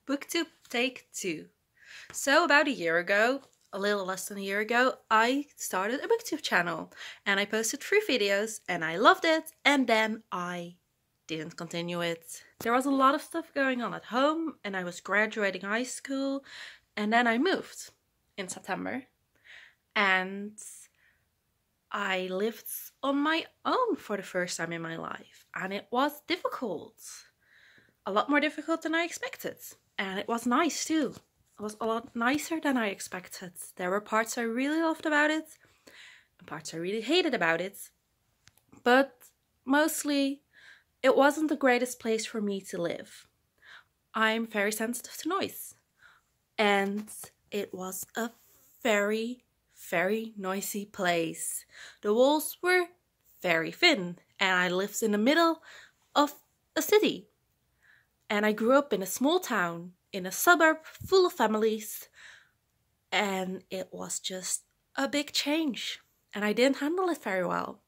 Booktube Take 2. So about a year ago, a little less than a year ago, I started a Booktube channel and I posted 3 videos and I loved it, and then I didn't continue it. There was a lot of stuff going on at home and I was graduating high school, and then I moved in September and I lived on my own for the first time in my life, and it was difficult. A lot more difficult than I expected. And it was nice too. It was a lot nicer than I expected. There were parts I really loved about it and parts I really hated about it. But mostly, it wasn't the greatest place for me to live. I'm very sensitive to noise. And it was a very, very noisy place. The walls were very thin and I lived in the middle of a city. And I grew up in a small town, in a suburb full of families, and it was just a big change, and I didn't handle it very well.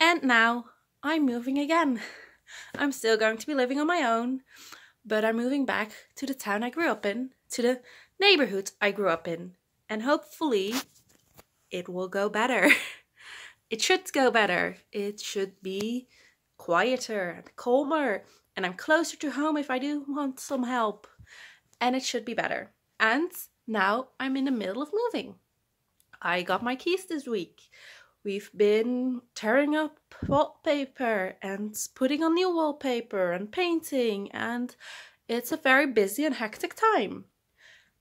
And now I'm moving again. I'm still going to be living on my own, but I'm moving back to the town I grew up in, to the neighborhood I grew up in, and hopefully it will go better. It should go better. It should be quieter and calmer. And I'm closer to home if I do want some help. And it should be better. And now I'm in the middle of moving. I got my keys this week. We've been tearing up wallpaper and putting on new wallpaper and painting. And it's a very busy and hectic time.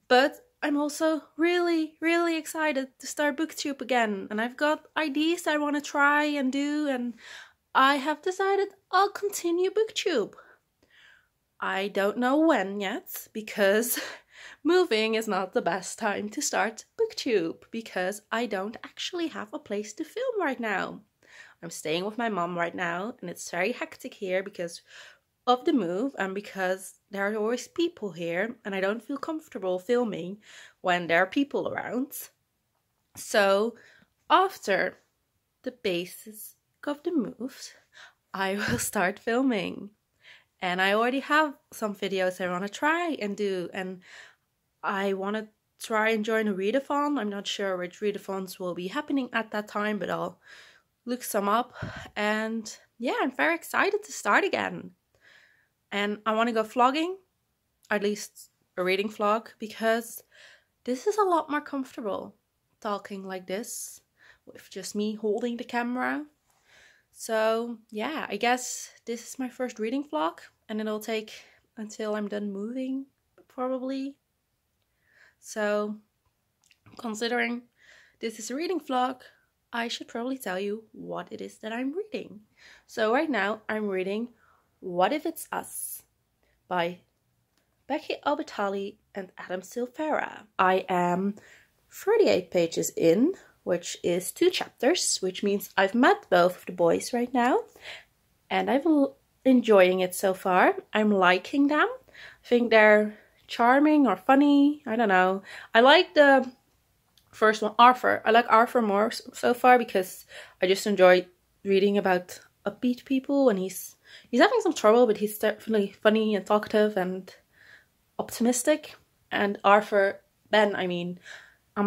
But I'm also really, really excited to start Booktube again. And I've got ideas I want to try and do. And I have decided I'll continue Booktube. I don't know when yet, because moving is not the best time to start Booktube, because I don't actually have a place to film right now. I'm staying with my mom right now, and it's very hectic here because of the move and because there are always people here, and I don't feel comfortable filming when there are people around. So after the basis of the move, I will start filming. And I already have some videos I want to try and do, and I want to try and join a readathon. I'm not sure which readathons will be happening at that time, but I'll look some up. And yeah, I'm very excited to start again. And I want to go vlogging, at least a reading vlog, because this is a lot more comfortable talking like this with just me holding the camera. So yeah, I guess this is my first reading vlog, and it'll take until I'm done moving, probably. So considering this is a reading vlog, I should probably tell you what it is that I'm reading. So right now I'm reading What If It's Us by Becky, Albertalli and Adam Silvera. I am 38 pages in, which is 2 chapters, which means I've met both of the boys right now, and I'm enjoying it so far. I'm liking them. I think they're charming or funny. I don't know. I like the first one, Arthur. I like Arthur more so far because I just enjoy reading about upbeat people, and he's having some trouble, but he's definitely funny and talkative and optimistic. And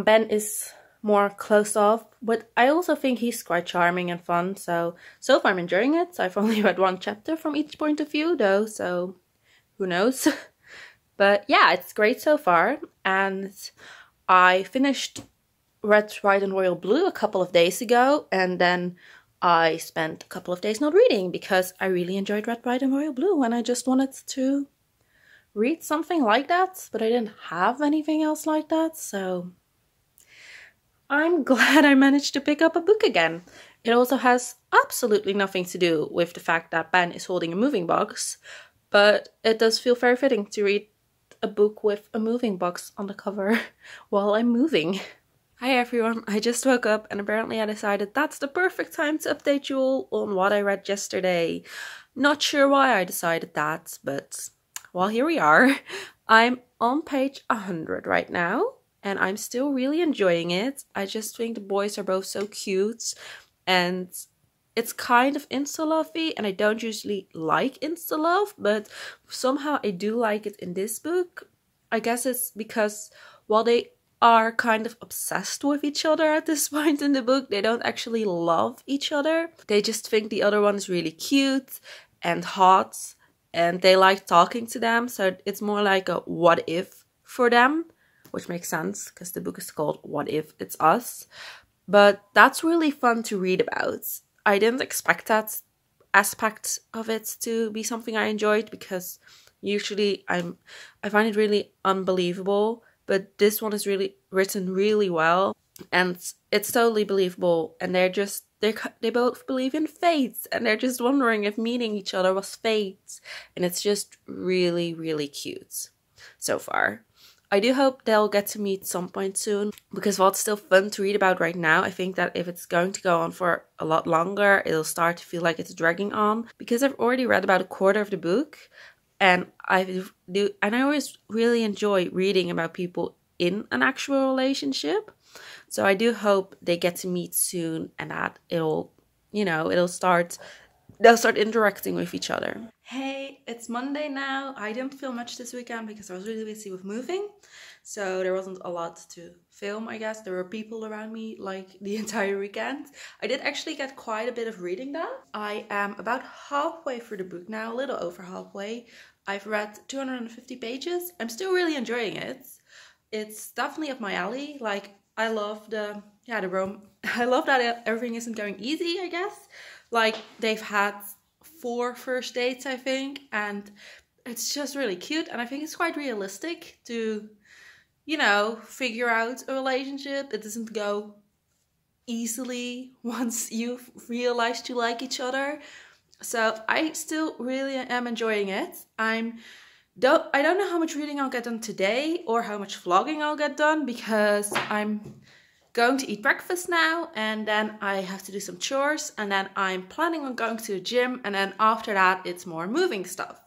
Ben is more close off, but I also think he's quite charming and fun. So far I'm enjoying it. I've only read 1 chapter from each point of view though, so who knows. But yeah, it's great so far. And I finished Red, White and Royal Blue a couple of days ago, and then I spent a couple of days not reading because I really enjoyed Red, White and Royal Blue, and I just wanted to read something like that, but I didn't have anything else like that, so I'm glad I managed to pick up a book again. It also has absolutely nothing to do with the fact that Ben is holding a moving box, but it does feel very fitting to read a book with a moving box on the cover while I'm moving. Hi everyone, I just woke up and apparently I decided that's the perfect time to update you all on what I read yesterday. Not sure why I decided that, but well, here we are. I'm on page 100 right now. And I'm still really enjoying it. I just think the boys are both so cute. And it's kind of insta-lovey. And I don't usually like insta-love. But somehow I do like it in this book. I guess it's because while they are kind of obsessed with each other at this point in the book, they don't actually love each other. They just think the other one is really cute and hot, and they like talking to them. So it's more like a what if for them, which makes sense because the book is called What If It's Us. But that's really fun to read about. I didn't expect that aspect of it to be something I enjoyed, because usually I find it really unbelievable, but this one is really written really well, and it's totally believable. And they both believe in fate, and they're just wondering if meeting each other was fate, and it's just really, really cute so far. I do hope they'll get to meet some point soon, because while it's still fun to read about right now, I think that if it's going to go on for a lot longer, it'll start to feel like it's dragging on, because I've already read about a quarter of the book, and I always really enjoy reading about people in an actual relationship. So I do hope they get to meet soon, and that they'll start interacting with each other. Hey, it's Monday now. I didn't film much this weekend because I was really busy with moving. So there wasn't a lot to film, I guess. There were people around me like the entire weekend. I did actually get quite a bit of reading done. I am about halfway through the book now, a little over halfway. I've read 250 pages. I'm still really enjoying it. It's definitely up my alley. Like, I love I love that everything isn't going easy, I guess. Like, they've had 4 first dates, I think, and it's just really cute. And I think it's quite realistic to, figure out a relationship. It doesn't go easily once you've realized you like each other. So I still really am enjoying it. I don't know how much reading I'll get done today or how much vlogging I'll get done, because I'm going to eat breakfast now, and then I have to do some chores, and then I'm planning on going to the gym, and then after that it's more moving stuff.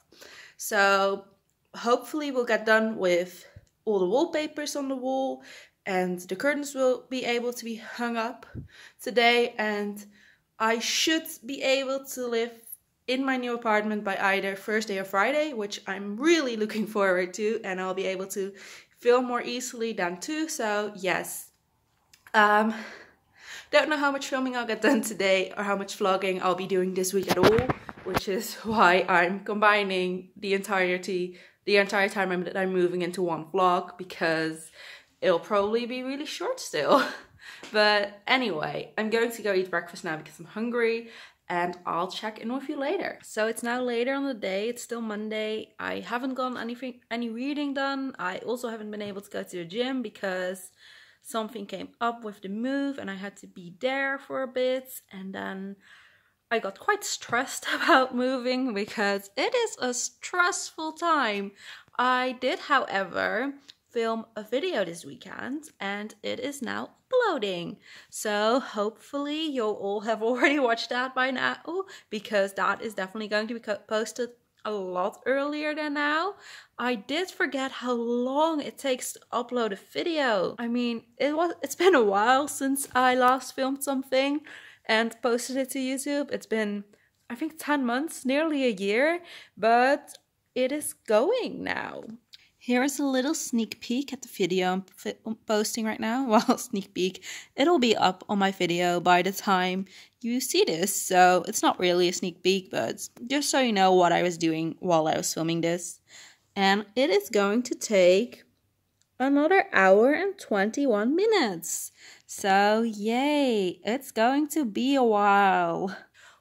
So hopefully we'll get done with all the wallpapers on the wall, and the curtains will be able to be hung up today, and I should be able to live in my new apartment by either Thursday or Friday, which I'm really looking forward to, and I'll be able to film more easily then too. So yes. Don't know how much filming I'll get done today or how much vlogging I'll be doing this week at all, which is why I'm combining the entire time that I'm moving into one vlog, because it'll probably be really short still. But anyway, I'm going to go eat breakfast now because I'm hungry, and I'll check in with you later. So it's now later on the day, it's still Monday. I haven't gotten any reading done. I also haven't been able to go to the gym because something came up with the move and I had to be there for a bit, and then I got quite stressed about moving because it is a stressful time. I did, however, film a video this weekend and it is now uploading. So hopefully you'll all have already watched that by now, because that is definitely going to be posted a lot earlier than now. I did forget how long it takes to upload a video. I mean, it's been a while since I last filmed something and posted it to YouTube. It's been, I think, 10 months, nearly a year, but it is going now. Here is a little sneak peek at the video I'm posting right now. Well, sneak peek. It'll be up on my video by the time you see this, so it's not really a sneak peek, but just so you know what I was doing while I was filming this. And it is going to take another hour and 21 minutes. So yay, it's going to be a while.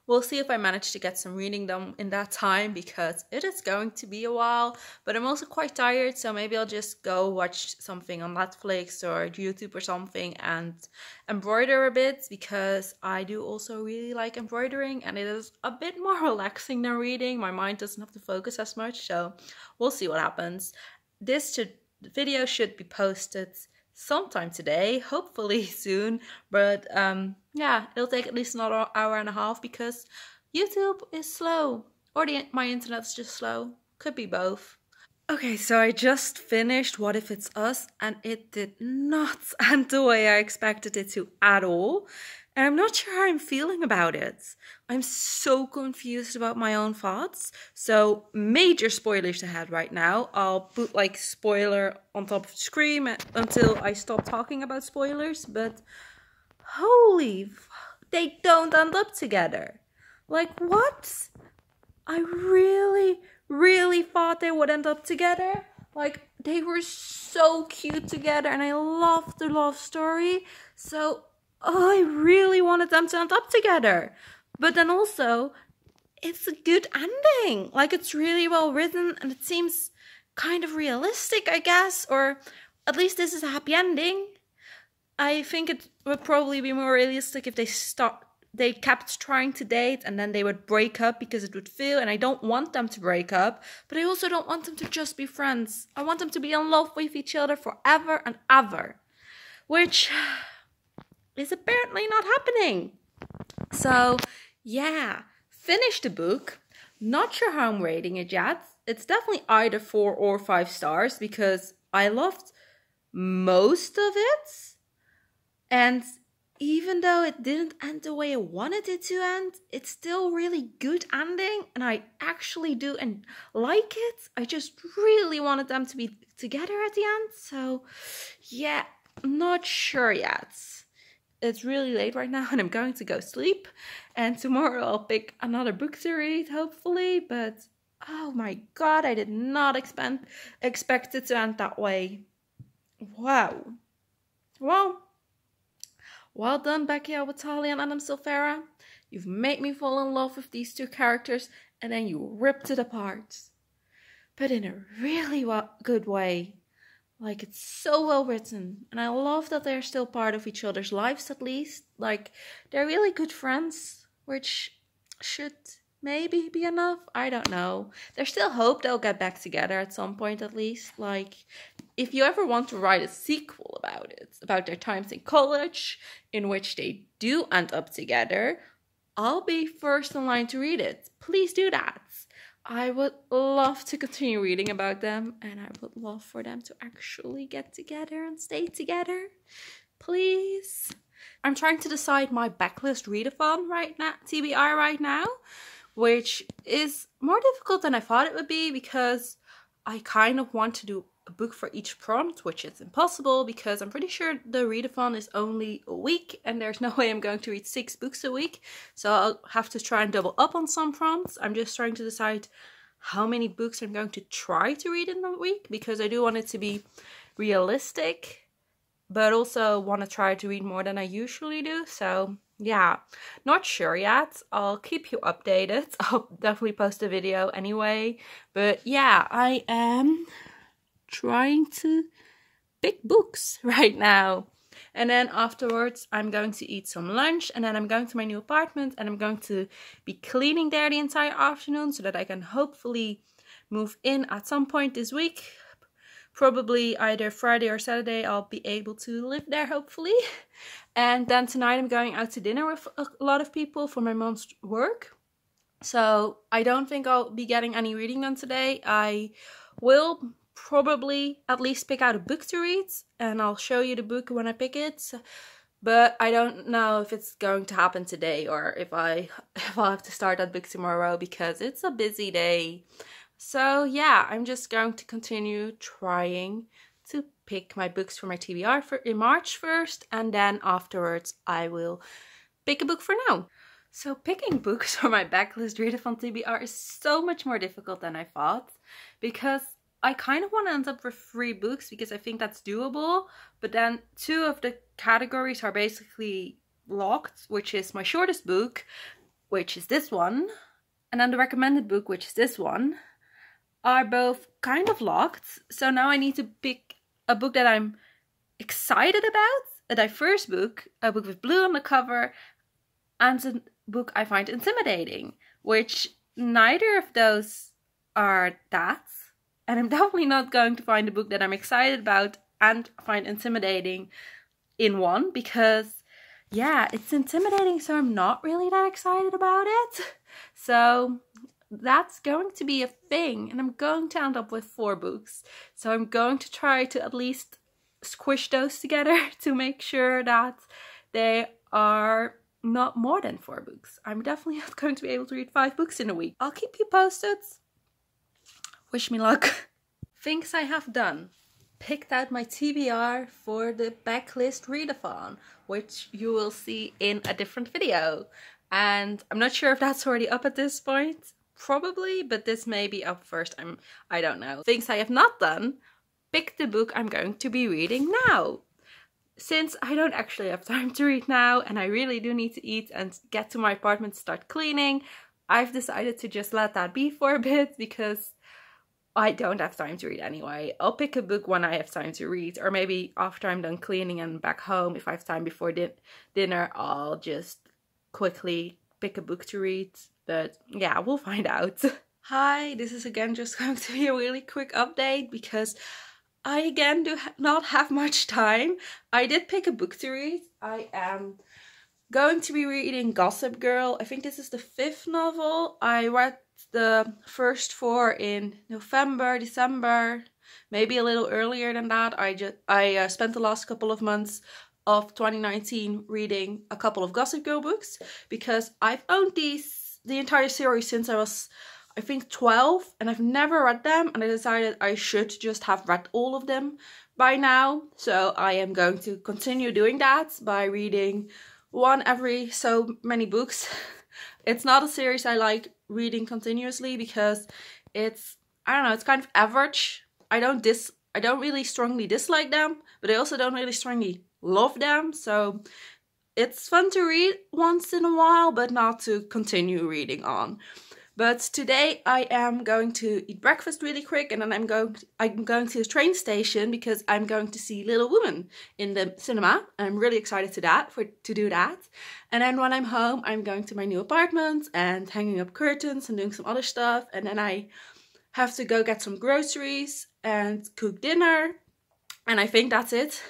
We'll see if I manage to get some reading done in that time, because it is going to be a while. But I'm also quite tired, so maybe I'll just go watch something on Netflix or YouTube or something and embroider a bit, because I do also really like embroidering and it is a bit more relaxing than reading. My mind doesn't have to focus as much, so we'll see what happens. The video should be posted sometime today, hopefully soon, but yeah, it'll take at least another hour and a half because YouTube is slow, or my internet's just slow. Could be both. Okay, so I just finished What If It's Us, and it did not end the way I expected it to at all. And I'm not sure how I'm feeling about it. I'm so confused about my own thoughts. So major spoilers ahead right now. I'll put like spoiler on top of the screen until I stop talking about spoilers. But holy, they don't end up together. Like what? I really thought they would end up together. Like they were so cute together and I loved the love story. So I really wanted them to end up together. But then also, it's a good ending. Like, it's really well written and it seems kind of realistic, I guess. Or at least this is a happy ending. I think it would probably be more realistic if they kept trying to date and then they would break up because it would fail. And I don't want them to break up. But I also don't want them to just be friends. I want them to be in love with each other forever and ever. Which is apparently not happening. So, yeah, finished the book. Not sure how I'm rating it yet. It's definitely either 4 or 5 stars because I loved most of it. And even though it didn't end the way I wanted it to end, it's still really good ending. And I actually do and like it. I just really wanted them to be together at the end. So, yeah, not sure yet. It's really late right now and I'm going to go sleep. And tomorrow I'll pick another book to read, hopefully. But, oh my god, I did not expect it to end that way. Wow. Well done, Becky, Albertalli and Silvera. You've made me fall in love with these 2 characters and then you ripped it apart. But in a really good way. Like, it's so well written. And I love that they're still part of each other's lives, at least. Like, they're really good friends, which should maybe be enough. I don't know. There's still hope they'll get back together at some point, at least. Like, if you ever want to write a sequel about it, about their times in college, in which they do end up together, I'll be first in line to read it. Please do that. I would love to continue reading about them and I would love for them to actually get together and stay together. Please. I'm trying to decide my backlist readathon right now, TBR right now, which is more difficult than I thought it would be because I kind of want to do a book for each prompt, which is impossible because I'm pretty sure the readathon is only a week and there's no way I'm going to read 6 books a week. So I'll have to try and double up on some prompts. I'm just trying to decide how many books I'm going to try to read in a week because I do want it to be realistic, but also want to try to read more than I usually do. So yeah, not sure yet. I'll keep you updated. I'll definitely post a video anyway. But yeah, I am trying to pick books right now. And then afterwards I'm going to eat some lunch and then I'm going to my new apartment and I'm going to be cleaning there the entire afternoon so that I can hopefully move in at some point this week. Probably either Friday or Saturday I'll be able to live there, hopefully. And then tonight I'm going out to dinner with a lot of people for my mom's work. So I don't think I'll be getting any reading done today. I will probably at least pick out a book to read and I'll show you the book when I pick it. But I don't know if it's going to happen today or if I'll have to start that book tomorrow because it's a busy day. So yeah, I'm just going to continue trying to pick my books for my TBR in March first, and then afterwards I will pick a book for now. So picking books for my backlist readathon TBR is so much more difficult than I thought because I kind of want to end up with 3 books because I think that's doable, but then 2 of the categories are basically locked, which is my shortest book, which is this one, and then the recommended book, which is this one, are both kind of locked. So now I need to pick a book that I'm excited about, a diverse book, a book with blue on the cover, and a book I find intimidating, which neither of those are that. And I'm definitely not going to find a book that I'm excited about and find intimidating in one because, yeah, it's intimidating, so I'm not really that excited about it. So that's going to be a thing, and I'm going to end up with 4 books. So I'm going to try to at least squish those together to make sure that they are not more than 4 books. I'm definitely not going to be able to read 5 books in a week. I'll keep you posted. Wish me luck. Things I have done. Picked out my TBR for the backlist readathon, which you will see in a different video. And I'm not sure if that's already up at this point. Probably, but this may be up first. I don't know. Things I have not done. Pick the book I'm going to be reading now. Since I don't actually have time to read now and I really do need to eat and get to my apartment to start cleaning, I've decided to just let that be for a bit because I don't have time to read anyway. I'll pick a book when I have time to read, or maybe after I'm done cleaning and back home, if I have time before dinner, I'll just quickly pick a book to read. But yeah, we'll find out. Hi, this is again just going to be a really quick update because I again do not have much time. I did pick a book to read. I am going to be reading Gossip Girl. I think this is the 5th novel. I read the first 4 in November, December, maybe a little earlier than that. I spent the last couple of months of 2019 reading a couple of Gossip Girl books because I've owned the entire series since I was, I think, 12, and I've never read them, and I decided I should just have read all of them by now. So I am going to continue doing that by reading one every so many books. It's not a series I like reading continuously because it's, I don't know, it's kind of average. I don't really strongly dislike them, but I also don't really strongly love them. So it's fun to read once in a while, but not to continue reading on. But today I am going to eat breakfast really quick, and then I'm going to the train station because I'm going to see Little Women in the cinema. I'm really excited to do that. And then when I'm home, I'm going to my new apartment and hanging up curtains and doing some other stuff. And then I have to go get some groceries and cook dinner. And I think that's it.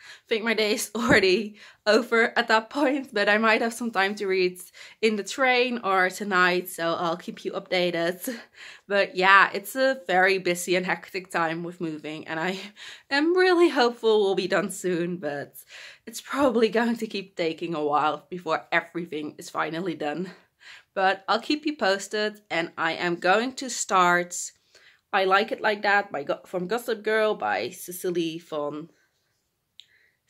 I think my day is already over at that point, but I might have some time to read in the train or tonight, so I'll keep you updated. But yeah, it's a very busy and hectic time with moving, and I am really hopeful we'll be done soon, but it's probably going to keep taking a while before everything is finally done. But I'll keep you posted, and I am going to start I Like It Like That from Gossip Girl by Cecily von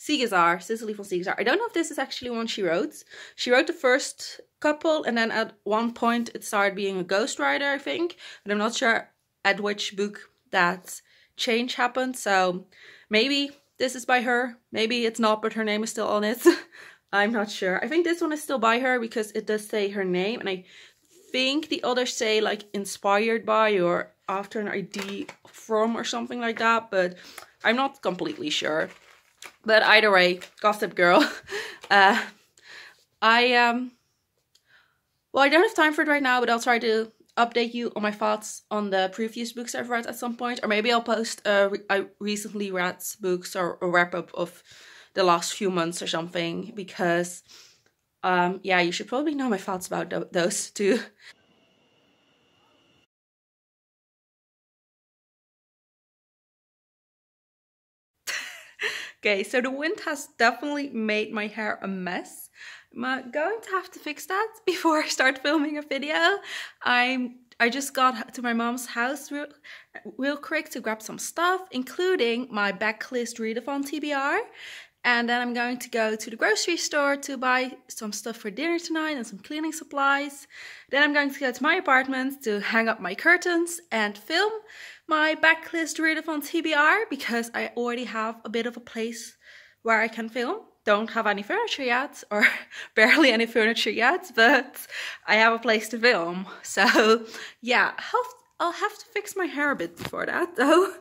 Ziegesar. I don't know if this is actually one she wrote. She wrote the first couple, and then at one point it started being a ghostwriter, I think. And I'm not sure at which book that change happened. So maybe this is by her. Maybe it's not, but her name is still on it. I'm not sure. I think this one is still by her because it does say her name. And I think the others say like inspired by or after an idea from or something like that. But I'm not completely sure. But either way, Gossip Girl. Well, I don't have time for it right now, but I'll try to update you on my thoughts on the previous books I've read at some point. Or maybe I'll post I recently read books or a wrap up of the last few months or something. Because, yeah, you should probably know my thoughts about those too. Okay, so the wind has definitely made my hair a mess. I'm going to have to fix that before I start filming a video. I just got to my mom's house real quick to grab some stuff, including my backlist readathon TBR. And then I'm going to go to the grocery store to buy some stuff for dinner tonight and some cleaning supplies. Then I'm going to go to my apartment to hang up my curtains and film my backlist readathon TBR because I already have a bit of a place where I can film. Don't have any furniture yet, or barely any furniture yet, but I have a place to film. So yeah, I'll have to fix my hair a bit before that though.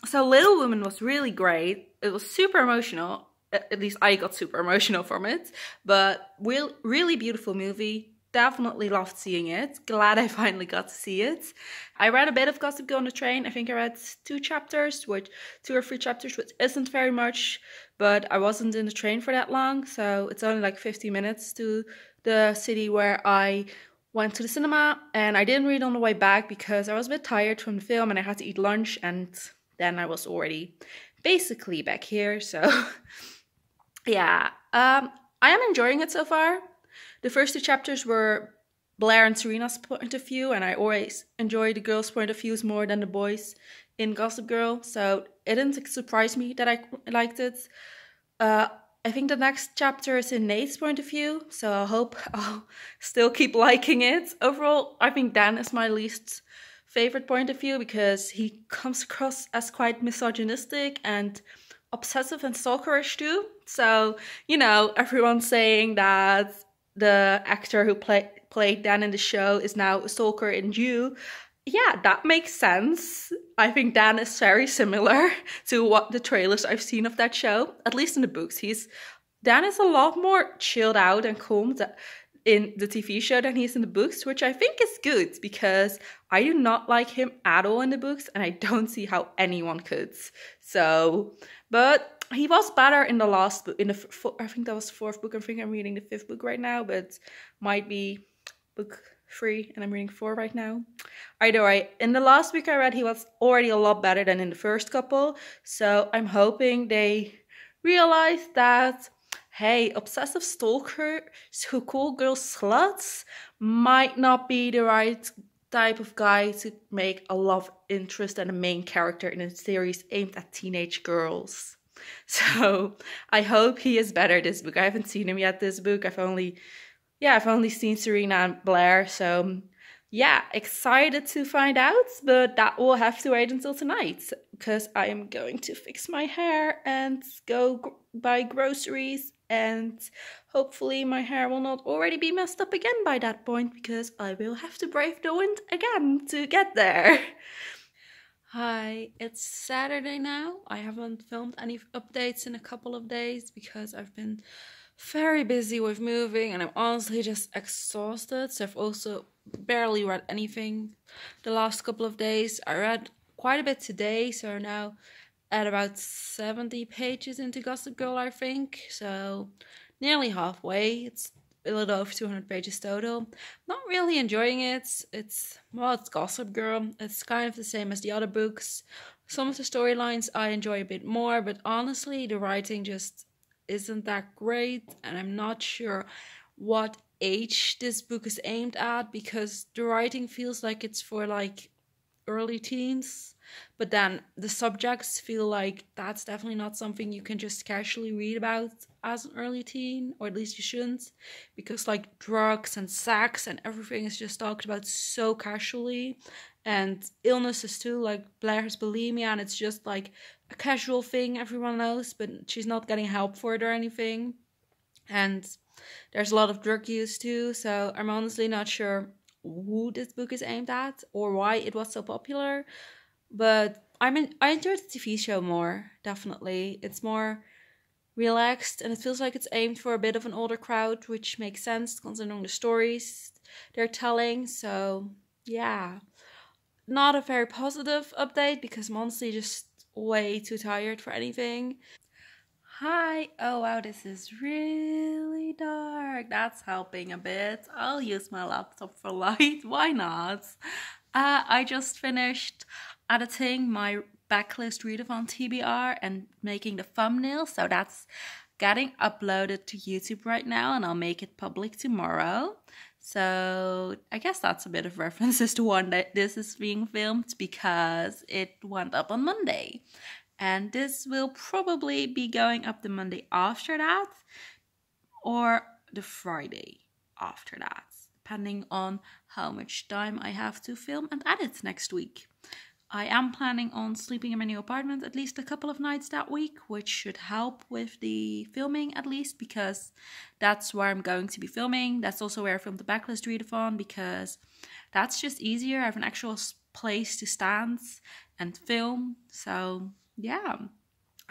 So Little Women was really great. It was super emotional. At least I got super emotional from it. But really beautiful movie. Definitely loved seeing it. Glad I finally got to see it. I read a bit of Gossip Girl on the train. I think I read 2 or 3 chapters, which isn't very much. But I wasn't in the train for that long. So it's only like 50 minutes to the city where I went to the cinema. And I didn't read on the way back because I was a bit tired from the film and I had to eat lunch. And then I was already basically back here. So yeah. I am enjoying it so far. The first 2 chapters were Blair and Serena's point of view, and I always enjoy the girls' point of views more than the boys in Gossip Girl, so it didn't surprise me that I liked it. I think the next chapter is in Nate's point of view, so I hope I'll still keep liking it. Overall, I think Dan is my least favorite point of view because he comes across as quite misogynistic and obsessive and stalkerish too. So, everyone's saying that the actor who played Dan in the show is now a stalker in You. Yeah, that makes sense. I think Dan is very similar to what the trailers I've seen of that show, at least in the books. Dan is a lot more chilled out and calm in the TV show than he is in the books, which I think is good because I do not like him at all in the books, and I don't see how anyone could. So, but he was better in the last book. I think that was the 4th book. I think I'm reading the 5th book right now, but might be book 3 and I'm reading 4 right now. Either way, in the last book I read, he was already a lot better than in the first couple. So I'm hoping they realize that, hey, obsessive stalkers who call girls sluts might not be the right type of guy to make a love interest and a main character in a series aimed at teenage girls. So I hope he is better this book. I haven't seen him yet this book. I've only seen Serena and Blair. So yeah, excited to find out, but that will have to wait until tonight because I am going to fix my hair and go buy groceries, and hopefully my hair will not already be messed up again by that point because I will have to brave the wind again to get there. Hi, it's Saturday now. I haven't filmed any updates in a couple of days because I've been very busy with moving and I'm honestly just exhausted. So I've also barely read anything the last couple of days. I read quite a bit today, so now at about 70 pages into Gossip Girl, I think. So nearly halfway. It's a little over 200 pages total. Not really enjoying it. It's Gossip Girl. It's kind of the same as the other books. Some of the storylines I enjoy a bit more, but honestly the writing just isn't that great, and I'm not sure what age this book is aimed at because the writing feels like it's for like early teens, but then the subjects feel like that's definitely not something you can just casually read about as an early teen, or at least you shouldn't, because like drugs and sex and everything is just talked about so casually, and illnesses too, like Blair has bulimia and it's just like a casual thing everyone knows, but she's not getting help for it or anything, and there's a lot of drug use too, so I'm honestly not sure who this book is aimed at or why it was so popular, but I enjoyed the TV show more, definitely. It's more relaxed and it feels like it's aimed for a bit of an older crowd, which makes sense considering the stories they're telling. So yeah, not a very positive update because I'm honestly just way too tired for anything. Hi, oh wow, this is really dark. That's helping a bit. I'll use my laptop for light, why not? I just finished editing my backlist readathon TBR and making the thumbnail, so that's getting uploaded to YouTube right now and I'll make it public tomorrow. So I guess that's a bit of reference as to when this is being filmed because it went up on Monday. And this will probably be going up the Monday after that or the Friday after that, depending on how much time I have to film and edit next week. I am planning on sleeping in my new apartment at least a couple of nights that week, which should help with the filming at least because that's where I'm going to be filming. That's also where I filmed the backlist readathon because that's just easier. I have an actual place to stand and film, so yeah.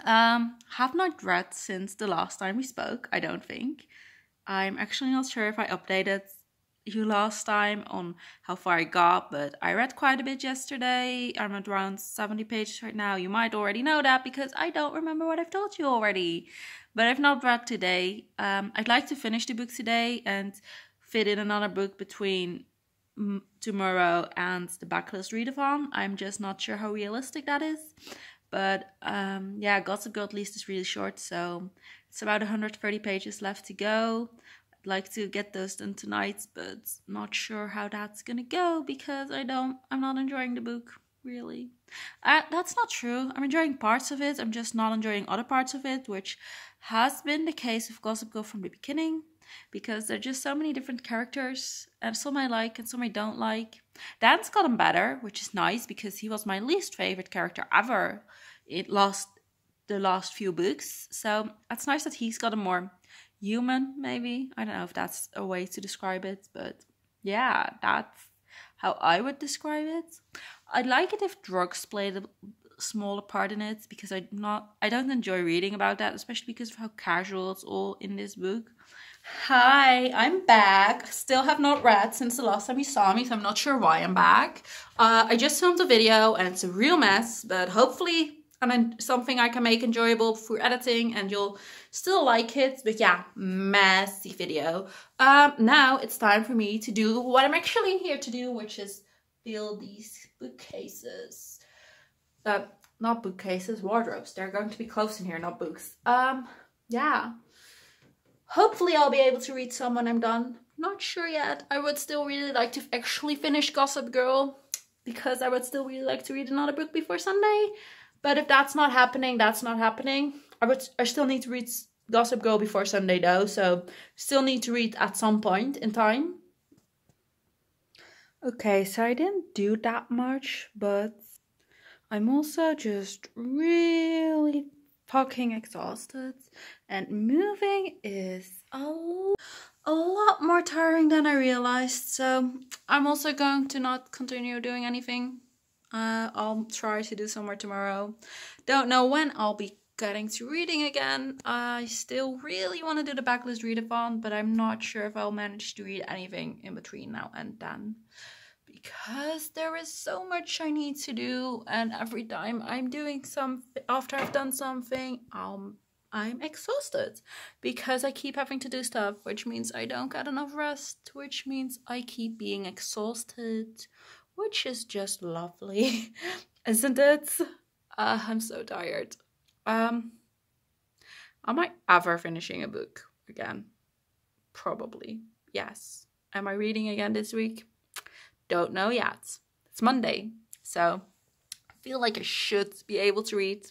Have not read since the last time we spoke, I don't think. I'm actually not sure if I updated you last time on how far I got, but I read quite a bit yesterday. I'm at around 70 pages right now. You might already know that because I don't remember what I've told you already. But I've not read today. I'd like to finish the book today and fit in another book between tomorrow and the backlist readathon. I'm just not sure how realistic that is. But yeah, Gossip Girl at least is really short, so it's about 130 pages left to go. I'd like to get those done tonight, but not sure how that's gonna go because I'm not enjoying the book, really. That's not true. I'm enjoying parts of it, I'm just not enjoying other parts of it, which has been the case with Gossip Girl from the beginning, because there are just so many different characters, and some I like and some I don't like. Dan's gotten better, which is nice because he was my least favorite character ever. The last few books, so it's nice that he's gotten more human, maybe. I don't know if that's a way to describe it, but yeah, that's how I would describe it. I'd like it if drugs played a smaller part in it, because I don't enjoy reading about that, especially because of how casual it's all in this book. Hi, I'm back. Still have not read since the last time you saw me, so I'm not sure why I'm back. I just filmed a video and it's a real mess, but hopefully something I can make enjoyable through editing and you'll still like it. But yeah, messy video. Now it's time for me to do what I'm actually here to do, which is fill these bookcases. Not bookcases, wardrobes. They're going to be clothes in here, not books. Yeah. Hopefully I'll be able to read some when I'm done. Not sure yet. I would still really like to actually finish Gossip Girl, because I would still really like to read another book before Sunday. But if that's not happening, that's not happening. I still need to read Gossip Girl before Sunday though, so still need to read at some point in time. Okay, so I didn't do that much, but I'm also just really fucking exhausted, and moving is a lot more tiring than I realized, so I'm also going to not continue doing anything. I'll try to do some more tomorrow. Don't know when I'll be getting to reading again. I still really want to do the backlist readathon, but I'm not sure if I'll manage to read anything in between now and then, because there is so much I need to do, and every time I'm doing something, after I've done something, I'm exhausted because I keep having to do stuff, which means I don't get enough rest, which means I keep being exhausted, which is just lovely, isn't it? I'm so tired. Am I ever finishing a book again? Probably, yes. Am I reading again this week? Don't know yet. It's Monday, so I feel like I should be able to read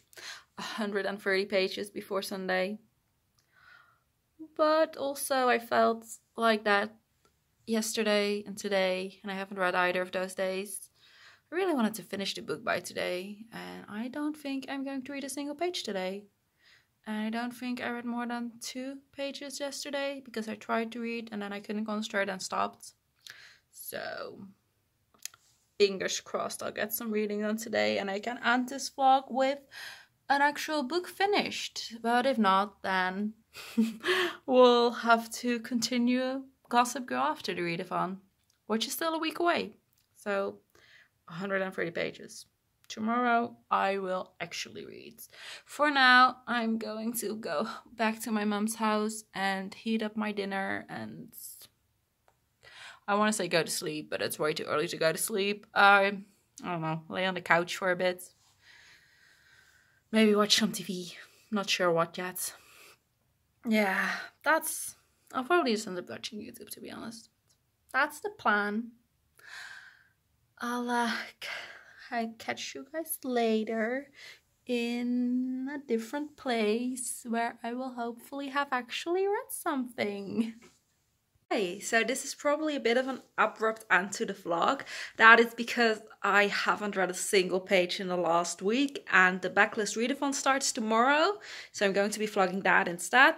130 pages before Sunday. But also I felt like that yesterday and today, and I haven't read either of those days. I really wanted to finish the book by today, and I don't think I'm going to read a single page today. And I don't think I read more than 2 pages yesterday, because I tried to read and then I couldn't concentrate and stopped. So fingers crossed I'll get some reading done today and I can end this vlog with an actual book finished. But if not, then we'll have to continue Gossip Girl after the readathon, which is still a week away. So 130 pages. Tomorrow I will actually read. For now, I'm going to go back to my mom's house and heat up my dinner, and I want to say go to sleep, but it's way too early to go to sleep. I don't know, lay on the couch for a bit. Maybe watch some TV. Not sure what yet. Yeah, I'll probably just end up watching YouTube, to be honest. That's the plan. I'll catch you guys later in a different place where I will hopefully have actually read something. Hey, so this is probably a bit of an abrupt end to the vlog. That is because I haven't read a single page in the last week, and the backlist readathon starts tomorrow, so I'm going to be vlogging that instead.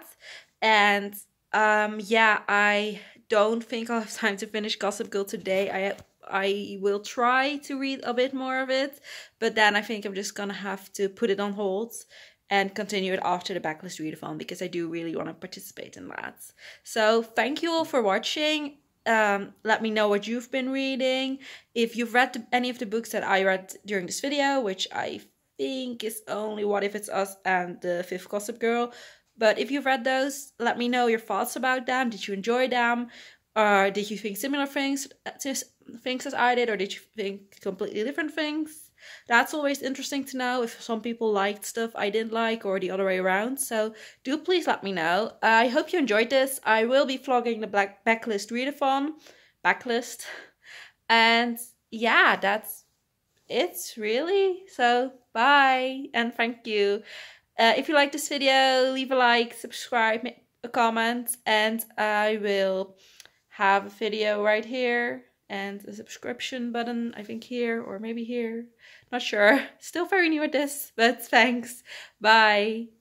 And yeah, I don't think I'll have time to finish Gossip Girl today. I will try to read a bit more of it, but then I think I'm just gonna have to put it on hold and continue it after the backlist readathon, because I do really want to participate in that. So thank you all for watching. Let me know what you've been reading. If you've read any of the books that I read during this video, which I think is only What If It's Us and The Fifth Gossip Girl. But if you've read those, let me know your thoughts about them. Did you enjoy them? Or did you think similar things as I did? Or did you think completely different things? That's always interesting to know if some people liked stuff I didn't like or the other way around. So do please let me know. I hope you enjoyed this. I will be vlogging the backlist readathon. Backlist. And yeah, that's it really. So bye and thank you. If you like this video, leave a like, subscribe, make a comment, and I will have a video right here and a subscription button, I think here or maybe here. Not sure. Still very new at this, but thanks. Bye.